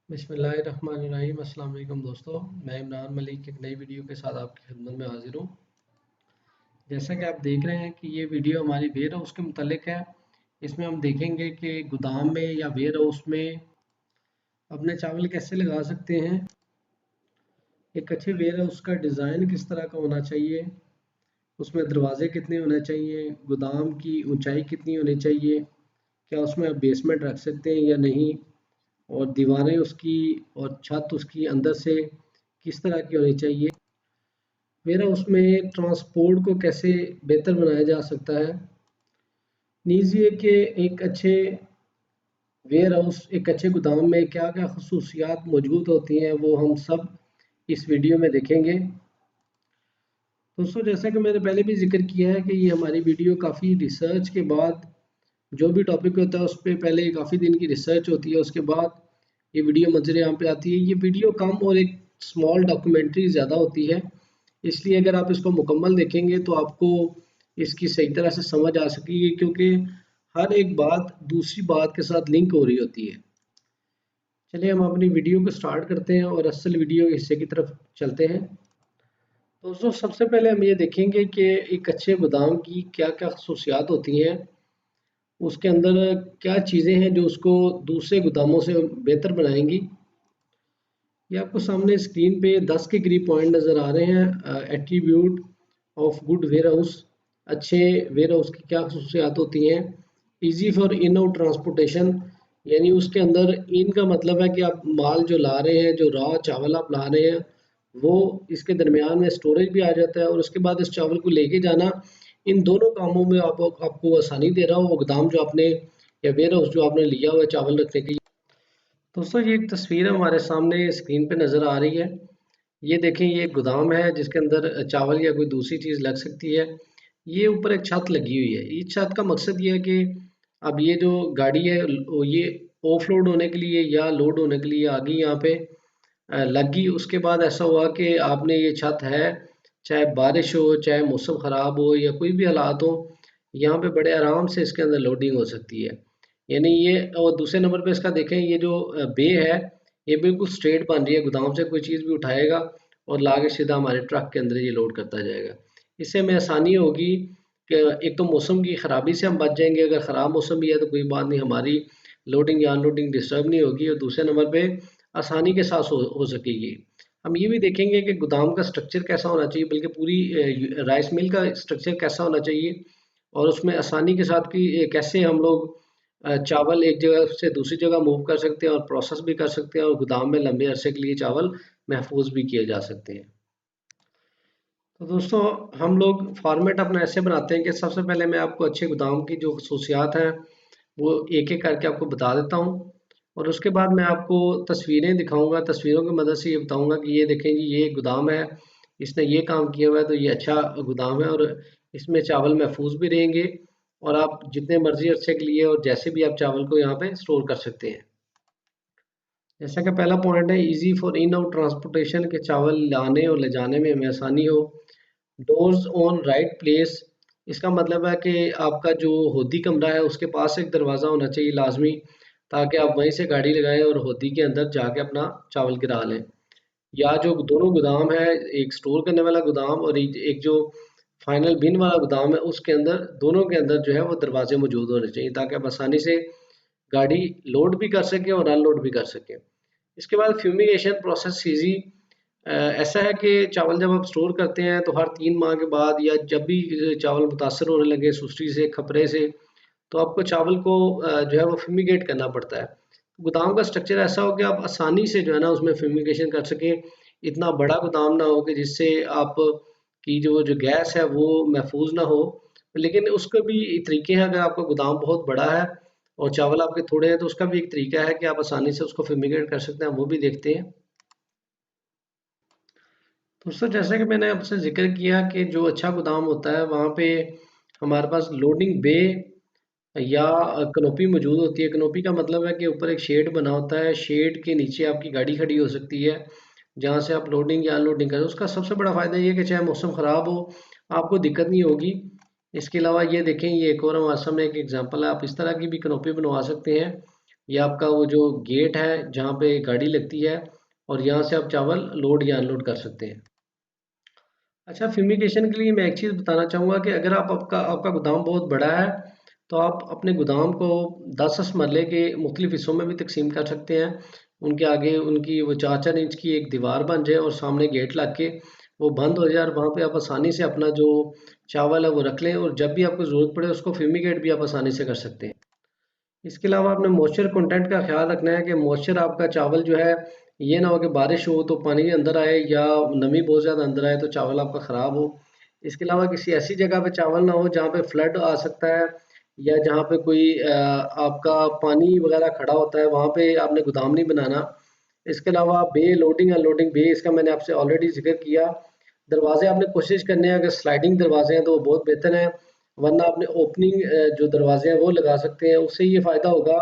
बिस्मिल्लाहिर्रहमानिर्रहीम। अस्सलाम वालेकुम दोस्तों, मैं इमरान मलिक एक नई वीडियो के साथ आपकी खिदमत में हाजिर हूँ। जैसा कि आप देख रहे हैं कि ये वीडियो हमारी वेयर हाउस के मुतालिक है। इसमें हम देखेंगे कि गोदाम में या वेयर हाउस में अपने चावल कैसे लगा सकते हैं। एक अच्छे वेयर हाउस का डिज़ाइन किस तरह का होना चाहिए, उसमें दरवाजे कितने होने चाहिए, गोदाम की ऊंचाई कितनी होनी चाहिए, क्या उसमें आप बेसमेंट रख सकते हैं या नहीं, और दीवारें उसकी और छत उसकी अंदर से किस तरह की होनी चाहिए। मेरा उसमें ट्रांसपोर्ट को कैसे बेहतर बनाया जा सकता है। नीज़ ये कि एक अच्छे वेयर हाउस, एक अच्छे गोदाम में क्या क्या खसूसियात मौजूद होती हैं, वो हम सब इस वीडियो में देखेंगे। दोस्तों, जैसा कि मैंने पहले भी जिक्र किया है कि ये हमारी वीडियो काफ़ी रिसर्च के बाद, जो भी टॉपिक होता है उस पर पहले काफ़ी दिन की रिसर्च होती है, उसके बाद ये वीडियो मंजर आम पे आती है। ये वीडियो कम और एक स्मॉल डॉक्यूमेंट्री ज़्यादा होती है, इसलिए अगर आप इसको मुकम्मल देखेंगे तो आपको इसकी सही तरह से समझ आ सकेगी, क्योंकि हर एक बात दूसरी बात के साथ लिंक हो रही होती है। चलिए हम अपनी वीडियो को स्टार्ट करते हैं और असल वीडियो के हिस्से की तरफ चलते हैं। दोस्तों, सबसे पहले हम ये देखेंगे कि एक अच्छे गोदाम की क्या क्या खसूसियात होती हैं, उसके अंदर क्या चीज़ें हैं जो उसको दूसरे गोदामों से बेहतर बनाएंगी। ये आपको सामने स्क्रीन पे 10 के करीब पॉइंट नज़र आ रहे हैं। Attribute of good warehouse, अच्छे वेयर हाउस की क्या खसूसियात होती हैं। Easy for in out transportation, यानी उसके अंदर इन का मतलब है कि आप माल जो ला रहे हैं, जो रॉ चावल आप ला रहे हैं, वो इसके दरमियान में स्टोरेज भी आ जाता है, और उसके बाद इस चावल को लेके जाना, इन दोनों कामों में आपको आसानी दे रहा हो वो गोदाम जो आपने या वेयर हाउस जो आपने लिया हुआ है चावल रखने के लिए। दोस्तों, ये एक तस्वीर है हमारे सामने स्क्रीन पे नज़र आ रही है। ये देखें, ये एक गोदाम है जिसके अंदर चावल या कोई दूसरी चीज़ लग सकती है। ये ऊपर एक छत लगी हुई है। इस छत का मकसद ये है कि अब ये जो गाड़ी है ये ऑफलोड होने के लिए या लोड होने के लिए आ गई यहाँ पे, लगी। उसके बाद ऐसा हुआ कि आपने ये छत है, चाहे बारिश हो, चाहे मौसम ख़राब हो या कोई भी हालात हो, यहाँ पे बड़े आराम से इसके अंदर लोडिंग हो सकती है। यानी ये, और दूसरे नंबर पे इसका देखें, ये जो बे है, ये बिल्कुल स्ट्रेट बन रही है। गोदाम से कोई चीज़ भी उठाएगा और ला के सीधा हमारे ट्रक के अंदर ये लोड करता जाएगा। इससे हमें आसानी होगी कि एक तो मौसम की ख़राबी से हम बच जाएंगे, अगर ख़राब मौसम भी है तो कोई बात नहीं, हमारी लोडिंग या अनलोडिंग डिस्टर्ब नहीं होगी, और दूसरे नंबर पे आसानी के साथ हो सकेगी। हम ये भी देखेंगे कि गोदाम का स्ट्रक्चर कैसा होना चाहिए, बल्कि पूरी राइस मिल का स्ट्रक्चर कैसा होना चाहिए, और उसमें आसानी के साथ कि कैसे हम लोग चावल एक जगह से दूसरी जगह मूव कर सकते हैं और प्रोसेस भी कर सकते हैं, और गोदाम में लंबे अरसे के लिए चावल महफूज भी किए जा सकते हैं। तो दोस्तों, हम लोग फॉर्मेट अपना ऐसे बनाते हैं कि सबसे पहले मैं आपको अच्छे गोदाम की जो खसूसियात हैं वो एक एक करके आपको बता देता हूँ, और उसके बाद मैं आपको तस्वीरें दिखाऊंगा। तस्वीरों की मदद से ये बताऊंगा कि ये देखें जी, ये गोदाम है, इसने ये काम किया हुआ है, तो ये अच्छा गोदाम है, और इसमें चावल महफूज भी रहेंगे, और आप जितने मर्जी अरसे के लिए और जैसे भी आप चावल को यहाँ पे स्टोर कर सकते हैं। जैसा कि पहला पॉइंट है, easy for in out transportation, के चावल लाने और ले जाने में हमें आसानी हो। डोर्स ऑन राइट प्लेस, इसका मतलब है कि आपका जो होदी कमरा है उसके पास एक दरवाज़ा होना चाहिए लाजमी, ताकि आप वहीं से गाड़ी लगाएं और होदी के अंदर जाके अपना चावल गिरा लें। या जो दोनों गोदाम है, एक स्टोर करने वाला गोदाम और एक जो फाइनल बिन वाला गोदाम है, उसके अंदर, दोनों के अंदर जो है वो दरवाजे मौजूद होने चाहिए, ताकि आप आसानी से गाड़ी लोड भी कर सकें और अनलोड भी कर सकें। इसके बाद फ्यूमिगेशन प्रोसेस ईजी। ऐसा है कि चावल जब आप स्टोर करते हैं तो हर 3 माह के बाद, या जब भी चावल मुतासर होने लगे सुस्ती से, खपरे से, तो आपको चावल को जो है वो फ्यूमिगेट करना पड़ता है। गोदाम का स्ट्रक्चर ऐसा हो कि आप आसानी से जो है ना उसमें फ्यूमिगेशन कर सकें। इतना बड़ा गोदाम ना हो कि जिससे आप की जो गैस है वो महफूज ना हो, लेकिन उसके भी तरीके हैं। अगर आपका गोदाम बहुत बड़ा है और चावल आपके थोड़े हैं तो उसका भी एक तरीका है कि आप आसानी से उसको फ्यूमिगेट कर सकते हैं, वो भी देखते हैं। दोस्तों, जैसे कि मैंने आपसे जिक्र किया कि जो अच्छा गोदाम होता है वहाँ पे हमारे पास लोडिंग बे या कनोपी मौजूद होती है। कनोपी का मतलब है कि ऊपर एक शेड बना होता है, शेड के नीचे आपकी गाड़ी खड़ी हो सकती है, जहाँ से आप लोडिंग या अनलोडिंग करें। उसका सबसे बड़ा फ़ायदा ये है कि चाहे मौसम ख़राब हो, आपको दिक्कत नहीं होगी। इसके अलावा ये देखें, ये एक और हमारे सामने एक एग्जांपल है, आप इस तरह की भी कनोपी बनवा सकते हैं, ये आपका वो जो गेट है जहाँ पे गाड़ी लगती है, और यहाँ से आप चावल लोड या अनलोड कर सकते हैं। अच्छा, फ्यूमिगेशन के लिए मैं एक चीज़ बताना चाहूँगा कि अगर आप आपका आपका गोदाम बहुत बड़ा है तो आप अपने गोदाम को 10-10 मरले के मुख्तलिफ हिस्सों में भी तकसीम कर सकते हैं। उनके आगे उनकी वो 4-4 इंच की एक दीवार बन जाए और सामने गेट लग के वो बंद हो जाए, और वहाँ पे आप आसानी से अपना जो चावल है वो रख लें, और जब भी आपको ज़रूरत पड़े उसको फ्यूमिगेट भी आप आसानी से कर सकते हैं। इसके अलावा आपने मॉइस्चर कंटेंट का ख्याल रखना है कि मॉइस्चर आपका चावल जो है, ये ना हो कि बारिश हो तो पानी अंदर आए या नमी बहुत ज़्यादा अंदर आए तो चावल आपका ख़राब हो। इसके अलावा किसी ऐसी जगह पे चावल ना हो जहाँ पे फ्लड आ सकता है, या जहाँ पे कोई आपका पानी वगैरह खड़ा होता है, वहाँ पे आपने गोदाम नहीं बनाना। इसके अलावा बे लोडिंग अनलोडिंग बे, इसका मैंने आपसे ऑलरेडी जिक्र किया। दरवाजे आपने कोशिश करने हैं, अगर स्लाइडिंग दरवाजे हैं तो वो बहुत बेहतर है, वरना आपने ओपनिंग जो दरवाजे हैं वो लगा सकते हैं। उससे ये फ़ायदा होगा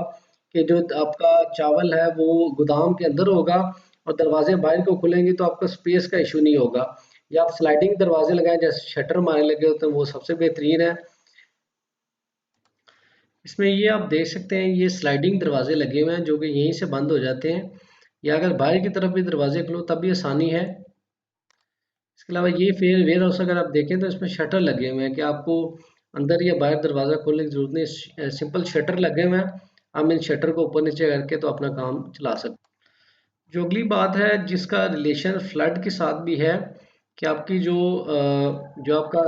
कि जो आपका चावल है वो गोदाम के अंदर होगा, और दरवाजे बाहर को खुलेंगे तो आपका स्पेस का इशू नहीं होगा। या आप स्लाइडिंग दरवाजे लगाएं जैसे शटर मारने लगे होते हैं, वो सबसे बेहतरीन है। इसमें ये आप देख सकते हैं, ये स्लाइडिंग दरवाजे लगे हुए हैं जो कि यहीं से बंद हो जाते हैं, या अगर बाहर की तरफ भी दरवाजे खुलो तब भी आसानी है। इसके अलावा ये फेयर वेयर हाउस अगर आप देखें तो इसमें शटर लगे हुए हैं कि आपको अंदर या बाहर दरवाज़ा खोलने की जरूरत नहीं, सिंपल शटर लगे हुए हैं। हम इन शटर को ऊपर नीचे करके तो अपना काम चला सकते हैं। जो अगली बात है जिसका रिलेशन फ्लड के साथ भी है, कि आपकी जो आपका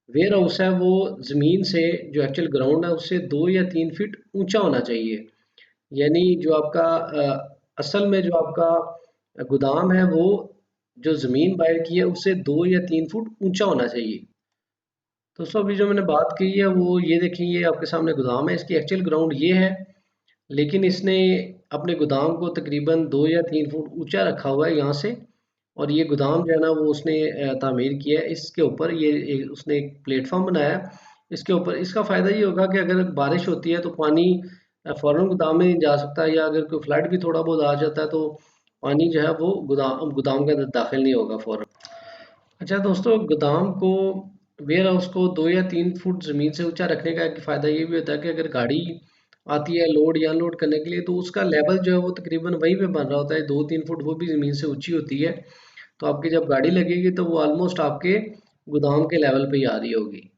वेयर हाउस है वो ज़मीन से, जो एक्चुअल ग्राउंड है उससे 2 या 3 फीट ऊंचा होना चाहिए। यानी जो आपका असल में जो आपका गोदाम है वो जो ज़मीन बाहर की है उससे 2 या 3 फुट ऊंचा होना चाहिए। दोस्तों अभी जो मैंने बात की है वो ये देखें, ये आपके सामने गोदाम है, इसकी एक्चुअल ग्राउंड ये है, लेकिन इसने अपने गोदाम को तकरीबन 2 या 3 फुट ऊंचा रखा हुआ है यहाँ से। और ये गोदाम जो है ना वो उसने तामीर किया है, इसके ऊपर उसने एक प्लेटफॉर्म बनाया है। इसके ऊपर इसका फ़ायदा ये होगा कि अगर बारिश होती है तो पानी फ़ौरन गोदाम में नहीं जा सकता, या अगर कोई फ्लड भी थोड़ा बहुत आ जाता है तो पानी जो है वो गोदाम गोदाम के अंदर दाखिल नहीं होगा फ़ौरन। अच्छा दोस्तों, गोदाम को, वेयर हाउस को 2 या 3 फुट ज़मीन से ऊंचा रखने का एक फ़ायदा ये भी होता है कि अगर गाड़ी आती है लोड या अनलोड करने के लिए तो उसका लेवल जो है वो तकरीबन वहीं पे बन रहा होता है, 2-3 फुट वो भी ज़मीन से ऊंची होती है। तो आपकी जब गाड़ी लगेगी तो वो ऑलमोस्ट आपके गोदाम के लेवल पे ही आ रही होगी।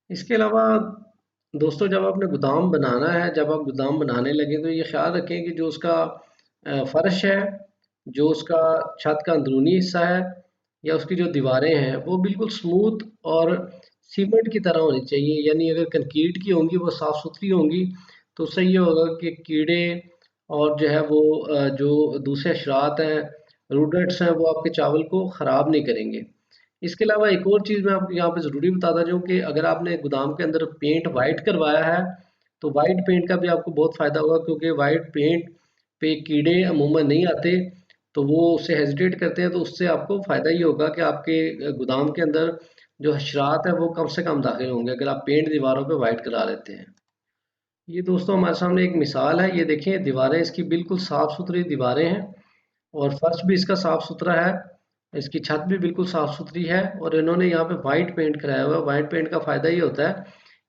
इसके अलावा दोस्तों, जब आपने गोदाम बनाना है, जब आप गोदाम बनाने लगे तो ये ख्याल रखें कि जो उसका फर्श है, जो उसका छत का अंदरूनी हिस्सा है, या उसकी जो दीवारें हैं वो बिल्कुल स्मूथ और सीमेंट की तरह होनी चाहिए। यानी अगर कंक्रीट की होंगी वो साफ़ सुथरी होंगी तो उससे ये होगा कि कीड़े और जो है वो जो दूसरे अशरात हैं, रूडेंट्स हैं, वो आपके चावल को ख़राब नहीं करेंगे। इसके अलावा एक और चीज़ मैं आपको यहाँ पे ज़रूरी बताता जाऊँ कि अगर आपने गोदाम के अंदर पेंट वाइट करवाया है तो वाइट पेंट का भी आपको बहुत फ़ायदा होगा, क्योंकि वाइट पेंट पे कीड़े अमूमन नहीं आते, तो वो उससे हेजिटेट करते हैं, तो उससे आपको फ़ायदा ये होगा कि आपके गोदाम के अंदर जो हशरात है वो कम से कम दाखिल होंगे अगर आप पेंट दीवारों पे वाइट करा लेते हैं। ये दोस्तों हमारे सामने एक मिसाल है, ये देखें दीवारें इसकी बिल्कुल साफ़ सुथरी दीवारें हैं, और फर्श भी इसका साफ़ सुथरा है, इसकी छत भी बिल्कुल साफ़ सुथरी है, और इन्होंने यहाँ पे वाइट पेंट कराया हुआ है। वाइट पेंट का फ़ायदा ये होता है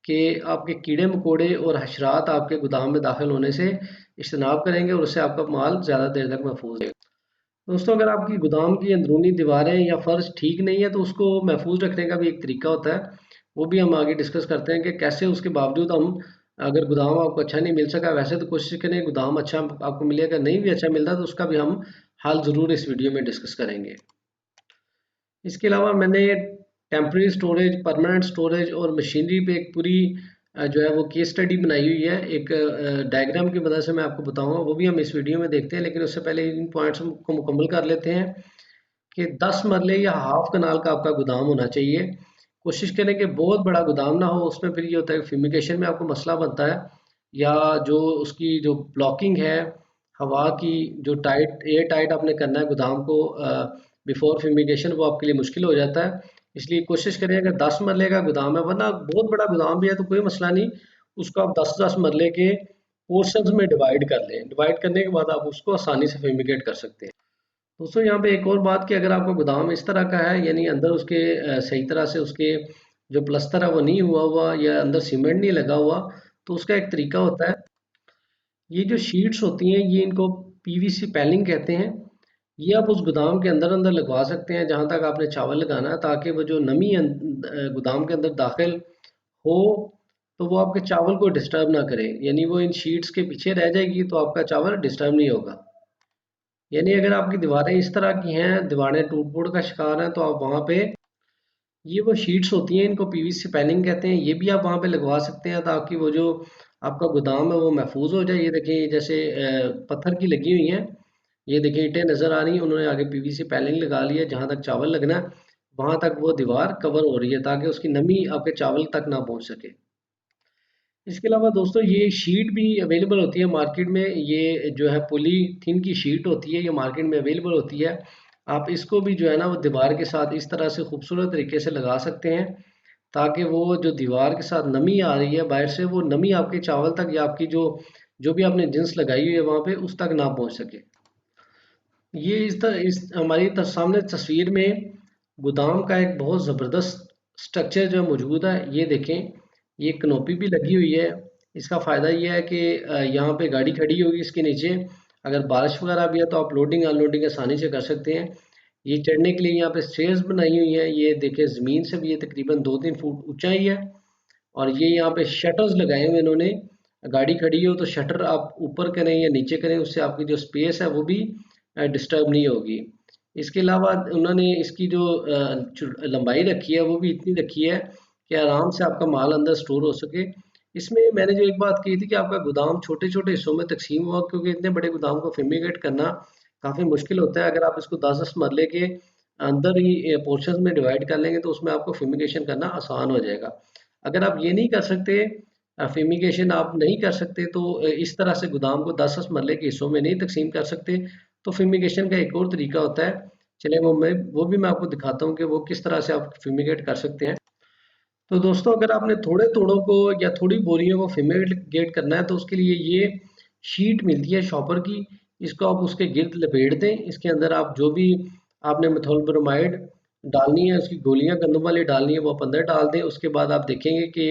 कि आपके कीड़े मकोड़े और हशरात आपके गोदाम में दाखिल होने से इज्तनाब करेंगे, और उससे आपका माल ज़्यादा देर तक महफूज रहेगा। दोस्तों अगर आपकी गोदाम की अंदरूनी दीवारें या फर्श ठीक नहीं है तो उसको महफूज रखने का भी एक तरीका होता है, वो भी हम आगे डिस्कस करते हैं कि कैसे उसके बावजूद हम, अगर गोदाम आपको अच्छा नहीं मिल सका, वैसे तो कोशिश करें गोदाम अच्छा आपको मिले, अगर नहीं भी अच्छा मिलता तो उसका भी हम हाल ज़रूर इस वीडियो में डिस्कस करेंगे। इसके अलावा मैंने टेम्परेरी स्टोरेज, परमानेंट स्टोरेज और मशीनरी पे एक पूरी जो है वो केस स्टडी बनाई हुई है, एक डायग्राम की मदद से मैं आपको बताऊंगा, वो भी हम इस वीडियो में देखते हैं। लेकिन उससे पहले इन पॉइंट्स को मुकम्मल कर लेते हैं कि 10 मरले या हाफ कनाल का आपका गोदाम होना चाहिए। कोशिश करें कि बहुत बड़ा गोदाम ना हो, उसमें फिर ये होता है कि फ्यूमिगेशन में आपको मसला बनता है, या जो उसकी जो ब्लॉकिंग है हवा की, जो टाइट एयर टाइट आपने करना है गोदाम को बिफोर फ्यूमिगेशन, वो आपके लिए मुश्किल हो जाता है। इसलिए कोशिश करें, अगर 10 मरले का गोदाम है, वरना बहुत बड़ा गोदाम भी है तो कोई मसला नहीं, उसको आप 10-10 मरले के पोर्शंस में डिवाइड कर लें। डिवाइड करने के बाद आप उसको आसानी से फ्यूमिगेट कर सकते हैं। दोस्तों यहाँ पे एक और बात कि अगर आपका गोदाम इस तरह का है, यानी अंदर उसके सही तरह से उसके जो प्लस्तर है वो नहीं हुआ हुआ, या अंदर सीमेंट नहीं लगा हुआ, तो उसका एक तरीका होता है ये जो शीट्स होती हैं ये इनको पीवीसी पैलिंग कहते हैं। ये आप उस गोदाम के अंदर अंदर लगवा सकते हैं जहां तक आपने चावल लगाना है, ताकि वो जो नमी गोदाम के अंदर दाखिल हो तो वो आपके चावल को डिस्टर्ब ना करे, यानी वो इन शीट्स के पीछे रह जाएगी तो आपका चावल डिस्टर्ब नहीं होगा। यानी अगर आपकी दीवारें इस तरह की हैं, दीवारें टूट फूट का शिकार हैं, तो आप वहाँ पे ये वो शीट्स होती हैं, इनको पीवीसी पैनिंग कहते हैं, ये भी आप वहाँ पे लगवा सकते हैं ताकि वो जो आपका गोदाम है वो महफूज हो जाए। ये देखिए जैसे पत्थर की लगी हुई हैं, ये देखिए ईंटें नज़र आ रही हैं, उन्होंने आगे पीवीसी पैनिंग लगा ली है, जहाँ तक चावल लगना है वहाँ तक वो दीवार कवर हो रही है ताकि उसकी नमी आपके चावल तक ना पहुँच सके। इसके अलावा दोस्तों ये शीट भी अवेलेबल होती है मार्केट में, ये जो है पॉलीथीन की शीट होती है, ये मार्केट में अवेलेबल होती है। आप इसको भी जो है ना वो दीवार के साथ इस तरह से खूबसूरत तरीके से लगा सकते हैं ताकि वो जो दीवार के साथ नमी आ रही है बाहर से, वो नमी आपके चावल तक या आपकी जो जो भी आपने जिन्स लगाई हुई है वहाँ पे उस तक ना पहुँच सके। ये इस हमारी सामने तस्वीर में गोदाम का एक बहुत ज़बरदस्त स्ट्रक्चर जो मौजूद है। ये देखें, ये कनोपी भी लगी हुई है। इसका फ़ायदा ये है कि यहाँ पे गाड़ी खड़ी होगी इसके नीचे, अगर बारिश वगैरह भी है तो आप लोडिंग अनलोडिंग आसानी से कर सकते हैं। ये चढ़ने के लिए यहाँ पे स्टेयर्स बनाई हुई हैं, ये देखें ज़मीन से भी ये तकरीबन 2-3 फुट ऊंचाई है। और ये यहाँ पे शटर्स लगाए हुए इन्होंने, गाड़ी खड़ी हो तो शटर आप ऊपर करें या नीचे करें, उससे आपकी जो स्पेस है वो भी डिस्टर्ब नहीं होगी। इसके अलावा उन्होंने इसकी जो लंबाई रखी है वो भी इतनी रखी है कि आराम से आपका माल अंदर स्टोर हो सके। इसमें मैंने जो एक बात कही थी कि आपका गोदाम छोटे छोटे हिस्सों में तकसीम हुआ, क्योंकि इतने बड़े गोदाम को फिमिगेट करना काफ़ी मुश्किल होता है। अगर आप इसको 10-10 मरले के अंदर ही पोर्शन में डिवाइड कर लेंगे तो उसमें आपको फिमिगेशन करना आसान हो जाएगा। अगर आप ये नहीं कर सकते, फिमिगेशन आप नहीं कर सकते, तो इस तरह से गोदाम को 10-10 मरले के हिस्सों में नहीं तकसीम कर सकते, तो फिमिगेशन का एक और तरीका होता है। चलिए वो भी मैं आपको दिखाता हूँ कि वो किस तरह से आप फिमिगेट कर सकते हैं। तो दोस्तों अगर आपने थोड़े तोड़ों को या थोड़ी बोरियों को फिमिगेट करना है तो उसके लिए ये शीट मिलती है शॉपर की, इसको आप उसके गिर्द लपेट दें। इसके अंदर आप जो भी आपने मेथोल्ब्रोमाइड डालनी है, उसकी गोलियां गंदम वाली डालनी है, वो आप अंदर डाल दें। उसके बाद आप देखेंगे कि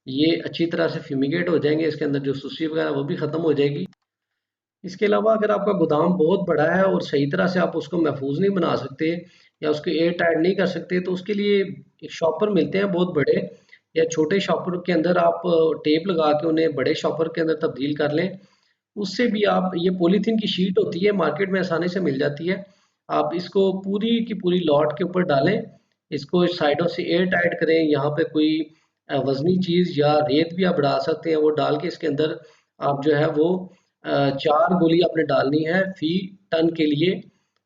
ये अच्छी तरह से फिमिगेट हो जाएंगे, इसके अंदर जो सुस्सी वगैरह वो भी ख़त्म हो जाएगी। इसके अलावा अगर आपका गोदाम बहुत बड़ा है और सही तरह से आप उसको महफूज नहीं बना सकते या उसको एयर टाइट नहीं कर सकते, तो उसके लिए एक शॉपर मिलते हैं बहुत बड़े, या छोटे शॉपर के अंदर आप टेप लगा के उन्हें बड़े शॉपर के अंदर तब्दील कर लें। उससे भी आप, ये पॉलीथीन की शीट होती है, मार्केट में आसानी से मिल जाती है, आप इसको पूरी की पूरी लॉट के ऊपर डालें, इसको साइडों से एयर टाइट करें। यहाँ पे कोई वजनी चीज़ या रेत भी आप डाल सकते हैं, वो डाल के इसके अंदर आप जो है वो 4 गोली आपने डालनी है फी टन के लिए,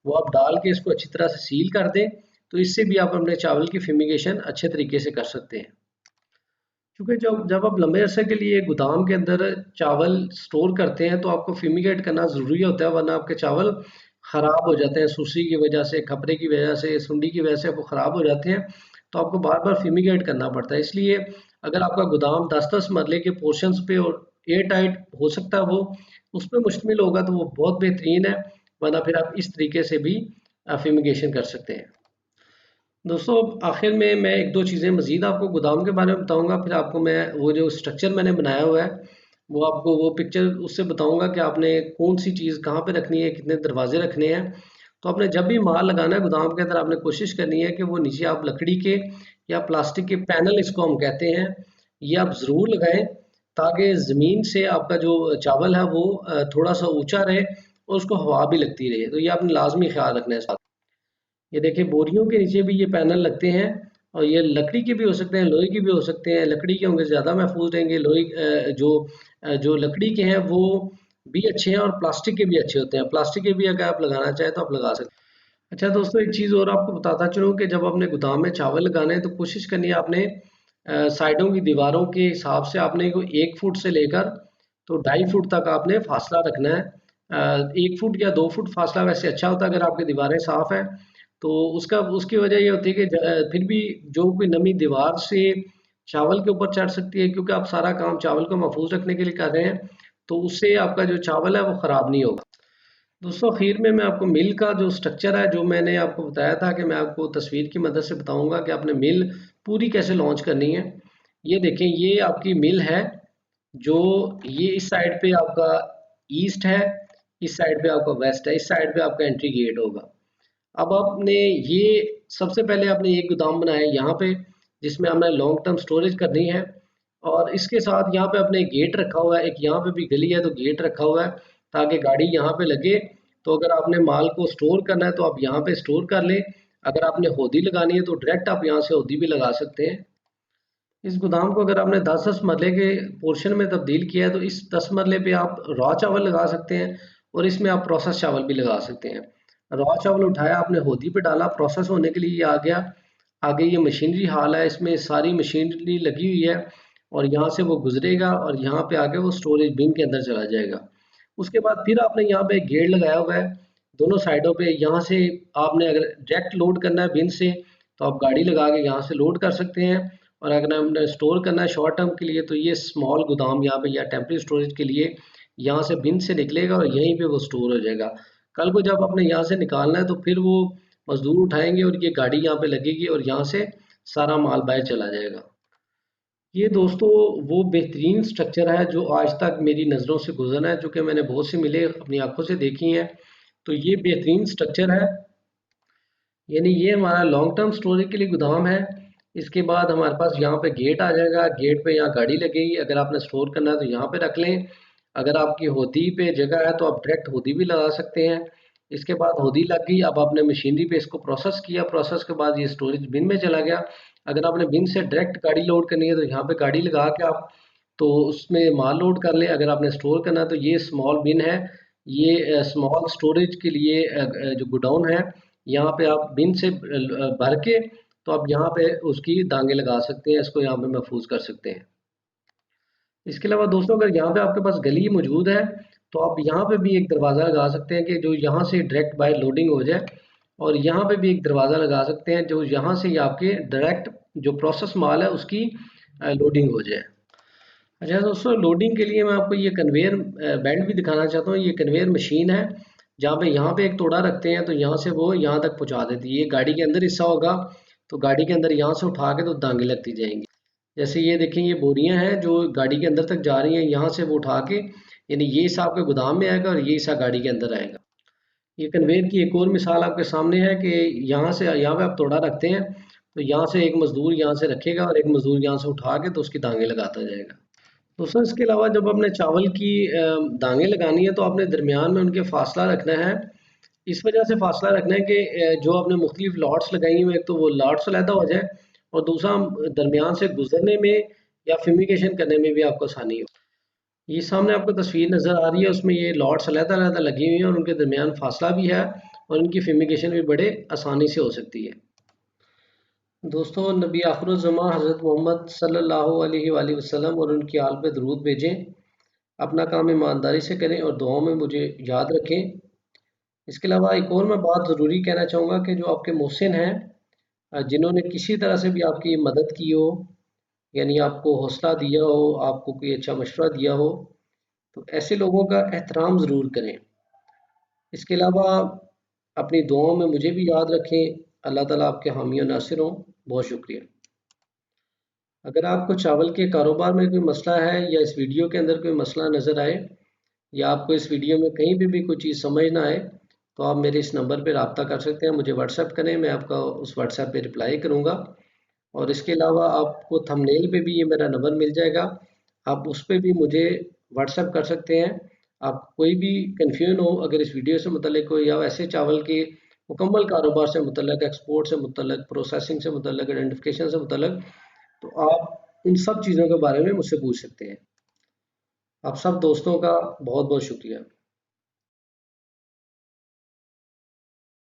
वो आप डाल के इसको अच्छी तरह से सील कर दें, तो इससे भी आप अपने चावल की फिमिगेशन अच्छे तरीके से कर सकते हैं। क्योंकि जब जब आप लंबे अरसे के लिए गोदाम के अंदर चावल स्टोर करते हैं तो आपको फिमिगेट करना ज़रूरी होता है, वरना आपके चावल ख़राब हो जाते हैं, सुसी की वजह से, खपरे की वजह से, सुंडी की वजह से वो ख़राब हो जाते हैं। तो आपको बार बार फिमिगेट करना पड़ता है। इसलिए अगर आपका गोदाम 10-10 मरले के पोर्शंस पे और एयर टाइट हो सकता है वो उस पर मुश्तमिल होगा तो वो बहुत बेहतरीन है, वरना फिर आप इस तरीके से भी फिमिगेशन कर सकते हैं। दोस्तों आखिर में मैं एक दो चीज़ें मज़ीद आपको गोदाम के बारे में बताऊंगा, फिर आपको मैं वो जो स्ट्रक्चर मैंने बनाया हुआ है वो आपको वो पिक्चर उससे बताऊंगा कि आपने कौन सी चीज़ कहाँ पे रखनी है, कितने दरवाजे रखने हैं। तो आपने जब भी माल लगाना है गोदाम के अंदर, आपने कोशिश करनी है कि वो नीचे आप लकड़ी के या प्लास्टिक के पैनल, इसको हम कहते हैं, ये आप ज़रूर लगाएं ताकि ज़मीन से आपका जो चावल है वो थोड़ा सा ऊंचा रहे और उसको हवा भी लगती रहे। तो ये आपने लाजमी ख्याल रखना है साथ। ये देखिए बोरियों के नीचे भी ये पैनल लगते हैं, और ये लकड़ी के भी हो सकते हैं, लोहे के भी हो सकते हैं। लकड़ी के होंगे ज़्यादा महफूज रहेंगे, लोहे जो लकड़ी के हैं वो भी अच्छे हैं, और प्लास्टिक के भी अच्छे होते हैं। प्लास्टिक के भी अगर आप लगाना चाहें तो आप लगा सकते हैं। अच्छा दोस्तों एक चीज़ और आपको बताता चलूँ कि जब आपने गोदाम में चावल लगाने हैं तो कोशिश करनी है आपने साइडों की दीवारों के हिसाब से आपने को 1 फुट से लेकर तो 2.5 फुट तक आपने फासला रखना है। 1 फुट या 2 फुट फासला वैसे अच्छा होता है अगर आपकी दीवारें साफ़ हैं, तो उसका उसकी वजह ये होती है कि फिर भी जो कोई नमी दीवार से चावल के ऊपर चढ़ सकती है, क्योंकि आप सारा काम चावल को महफूज रखने के लिए कर रहे हैं, तो उससे आपका जो चावल है वो ख़राब नहीं होगा। दोस्तों आखिर में मैं आपको मिल का जो स्ट्रक्चर है, जो मैंने आपको बताया था कि मैं आपको तस्वीर की मदद से बताऊंगा कि आपने मिल पूरी कैसे लॉन्च करनी है। ये देखें, ये आपकी मिल है, जो ये इस साइड पे आपका ईस्ट है, इस साइड पे आपका वेस्ट है, इस साइड पे आपका एंट्री गेट होगा। अब आपने ये सबसे पहले आपने एक गोदाम बनाया यहाँ पे, जिसमें हमने लॉन्ग टर्म स्टोरेज करनी है, और इसके साथ यहाँ पे अपने गेट रखा हुआ है, एक यहाँ पे भी गली है तो गेट रखा हुआ है ताकि गाड़ी यहाँ पे लगे। तो अगर आपने माल को स्टोर करना है तो आप यहाँ पे स्टोर कर लें, अगर आपने होदी लगानी है तो डायरेक्ट आप यहाँ से होदी भी लगा सकते हैं। इस गोदाम को अगर आपने 10-10 मरले के पोर्शन में तब्दील किया है तो इस 10 मरले पे आप रॉ चावल लगा सकते हैं, और इसमें आप प्रोसेस चावल भी लगा सकते हैं। रॉ चावल उठाया, आपने होदी पे डाला, प्रोसेस होने के लिए ये आ गया। आगे ये मशीनरी हाल है, इसमें सारी मशीनरी लगी हुई है, और यहाँ से वो गुजरेगा और यहाँ पे आके वो स्टोरेज बिन के अंदर चला जाएगा। उसके बाद फिर आपने यहाँ पे गेट लगाया हुआ है दोनों साइडों पे। यहाँ से आपने अगर डायरेक्ट लोड करना है बिन से तो आप गाड़ी लगा के यहाँ से लोड कर सकते हैं, और अगर हमने स्टोर करना है शॉर्ट टर्म के लिए तो ये स्मॉल गोदाम यहाँ पे या टेम्परेरी स्टोरेज के लिए यहाँ से बिन से निकलेगा और यहीं पे वो स्टोर हो जाएगा। कल को जब आपने यहाँ से निकालना है तो फिर वो मजदूर उठाएंगे और ये गाड़ी यहाँ पे लगेगी और यहाँ से सारा माल बाहर चला जाएगा। ये दोस्तों वो बेहतरीन स्ट्रक्चर है जो आज तक मेरी नज़रों से गुजरा है, जो कि मैंने बहुत से मिले अपनी आंखों से देखी हैं। तो ये बेहतरीन स्ट्रक्चर है, यानी ये हमारा लॉन्ग टर्म स्टोरेज के लिए गोदाम है। इसके बाद हमारे पास यहाँ पे गेट आ जाएगा, गेट पे यहाँ गाड़ी लगेगी, अगर आपने स्टोर करना है तो यहाँ पे रख लें। अगर आपकी होदी पे जगह है तो आप डायरेक्ट होदी भी लगा सकते हैं। इसके बाद होदी लग गई, अब आपने मशीनरी पे इसको प्रोसेस किया, प्रोसेस के बाद ये स्टोरेज बिन में चला गया। अगर आपने बिन से डायरेक्ट गाड़ी लोड करनी है तो यहाँ पे गाड़ी लगा के आप तो उसमें माल लोड कर लें। अगर आपने स्टोर करना है तो ये स्मॉल बिन है, ये स्मॉल स्टोरेज के लिए जो गोडाउन है, यहाँ पे आप बिन से भर के तो आप यहाँ पे उसकी दांगे लगा सकते हैं, इसको यहाँ पे महफूज कर सकते हैं। इसके अलावा दोस्तों अगर यहाँ पे आपके पास गली मौजूद है तो आप यहाँ पे भी एक दरवाज़ा लगा सकते हैं कि जो यहाँ से डायरेक्ट बाय लोडिंग हो जाए, और यहाँ पे भी एक दरवाज़ा लगा सकते हैं जो यहाँ से आपके डायरेक्ट जो प्रोसेस माल है उसकी लोडिंग हो जाए। अच्छा दोस्तों, लोडिंग के लिए मैं आपको ये कन्वेयर बेल्ट भी दिखाना चाहता हूँ। ये कन्वेयर मशीन है जहाँ पे यहाँ पे एक तोड़ा रखते हैं तो यहाँ से वो यहाँ तक पहुँचा देती है। ये गाड़ी के अंदर हिस्सा होगा तो गाड़ी के अंदर यहाँ से उठा के तो दांगे लगती जाएंगी। जैसे ये देखें, ये बोरियां हैं जो गाड़ी के अंदर तक जा रही हैं, यहाँ से वो उठा के यानी ये हिस्सा आपके गोदाम में आएगा और ये हिस्सा गाड़ी के अंदर आएगा। ये कन्वेयर की एक और मिसाल आपके सामने है कि यहाँ से यहाँ पे आप तोड़ा रखते हैं तो यहाँ से एक मजदूर यहाँ से रखेगा और एक मजदूर यहाँ से उठा के तो उसकी दांगे लगाता जाएगा। दोस्तों इसके अलावा जब आपने चावल की दांगे लगानी है तो आपने दरमियान में उनके फासला रखना है। इस वजह से फासला रखना है कि जो आपने मुख्तलिफ लॉट्स लगाई हुई, एक तो वो लॉट्स अलहदा हो जाए और दूसरा दरमियान से गुजरने में या फ्यूमिगेशन करने में भी आपको आसानी हो। ये सामने आपको तस्वीर नज़र आ रही है, उसमें ये लॉट्स अलहदा अलहदा लगी हुई हैं और उनके दरमियान फासला भी है और इनकी फ्यूमिगेशन भी बड़े आसानी से हो सकती है। दोस्तों नबी आखिरुज़्ज़मा हज़रत मोहम्मद सल्लल्लाहु अलैहि वसल्लम और उनकी आल पे दरूद भेजें। अपना काम ईमानदारी से करें और दुआओं में मुझे याद रखें। इसके अलावा एक और मैं बात ज़रूरी कहना चाहूँगा कि जो आपके मोहसिन हैं, जिन्होंने किसी तरह से भी आपकी मदद की हो, यानी आपको हौसला दिया हो, आपको कोई अच्छा मशवरा दिया हो, तो ऐसे लोगों का एहतराम ज़रूर करें। इसके अलावा अपनी दुआओं में मुझे भी याद रखें। अल्लाह ताला आपके हामी और नासिर हों। बहुत शुक्रिया। अगर आपको चावल के कारोबार में कोई मसला है या इस वीडियो के अंदर कोई मसला नज़र आए या आपको इस वीडियो में कहीं भी कोई चीज़ समझ ना आए तो आप मेरे इस नंबर पर रब्ता कर सकते हैं, मुझे व्हाट्सएप करें, मैं आपका उस व्हाट्सएप पे रिप्लाई करूँगा। और इसके अलावा आपको थंबनेल पे भी ये मेरा नंबर मिल जाएगा, आप उस पर भी मुझे व्हाट्सएप कर सकते हैं। आप कोई भी कन्फ्यूजन हो अगर इस वीडियो से मुतल्लिक हो या ऐसे चावल के मुकम्मल कारोबार से मुतल्लिक, एक्सपोर्ट से मुतल्लिक, प्रोसेसिंग से मुतल्लिक, आइडेंटिफिकेशन से मुतल्लिक, तो आप उन सब चीज़ों के बारे में मुझसे पूछ सकते हैं। आप सब दोस्तों का बहुत बहुत शुक्रिया।